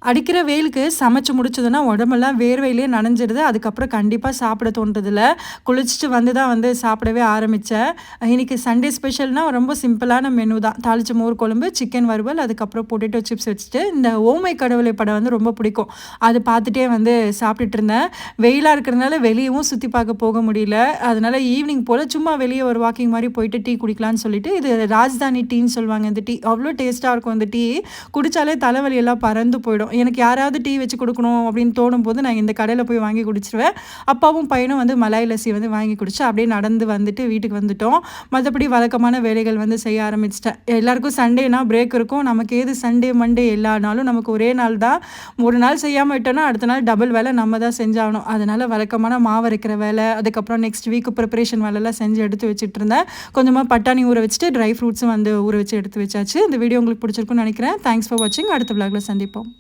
அடிக்கிற வெயிலுக்கு சமைச்சு முடிச்சதுன்னா உடம்பெல்லாம் வேர்வையிலே நனைஞ்சிடுது. அதுக்கப்புறம் கண்டிப்பா சாப்பிட தோன்றதில்ல. குளிச்சுட்டு வந்து தான் வந்து சாப்பிடவே ஆரம்பிச்சேன். இன்னைக்கு சண்டே ஸ்பெஷல்னா ரொம்ப சிம்பிளான மெனு தான். தாளிச்ச மோர் குழம்பு, சிக்கன் வறுவல், அதுக்கப்புறம் பொட்டேட்டோ சிப்ஸ் வச்சுட்டு, இந்த "ஓ மை கடவுளே" படம் வந்து ரொம்ப பிடிக்கும். அது பார்த்துட்டே வந்து சாப்பிட்டுட்டு இருந்தேன். வெயிலா இருக்கிறதுனால வெளியவும் சுத்தி பார்க்க போக முடியல. அதனால ஈவினிங் போல சும்மா வெளிய ஒரு வாக்கிங் மாரி போயிட்டு டீ குடிக்கலான்னு சொல்லிட்டு, இது ராஜ்தானி டீன்னு சொல்லுவாங்க இந்த டீ. அவ்ளோ டேஸ்ட்டா இருக்கும் இந்த டீ. குடிச்சாலே தலைவலி எல்லாம் பறந்து போயிடும். எனக்கு யாராவது டீ வச்சு குடுக்கணும் அப்படின்னு தோணும்போது, நான் இந்த கடையில போய் வாங்கி குடிச்சுருவேன். அப்பாவும் பையனும் வந்து மலாய் லஸ்ஸி வந்து வாங்கி குடிச்சு, அப்படியே நடந்து வந்துட்டு வீட்டுக்கு வந்துட்டோம். மத்தபடி வழக்கமான வேலைகள் வந்து செய்ய ஆரம்பிச்சுட்டேன். எல்லாருக்கும் சண்டேனா பிரேக் இருக்கும். நமக்கு ஏது சண்டே, மண்டே எல்லா நாளும் நமக்கு ஒரே நாள் தான். ஒரு நாள் செய்யாம விட்டோம்னா, அடுத்த நாள் டபுள் வேலை நம்ம தான் செஞ்சாகணும். அதனால வழக்கமான மாவு அரைக்கிற வேலை, அதுக்கப்புறம் நெக்ஸ்ட் வீக் ப்ரிப்பரேஷன் வேலைலாம் செஞ்சு எடுத்து வச்சுட்டு இருந்தேன். கொஞ்சமா பட்டாணி ஊற வச்சுட்டு, ட்ரை ஃப்ரூட்ஸும் வந்து ஊற வச்சு எடுத்து வச்சாச்சு. இந்த வீடியோ உங்களுக்கு பிடிச்சிருக்கும்னு நெனைக்கிறேன். தேங்க்ஸ் ஃபார் வாட்சிங். அடுத்த விலாக்ல சந்திப்போம்.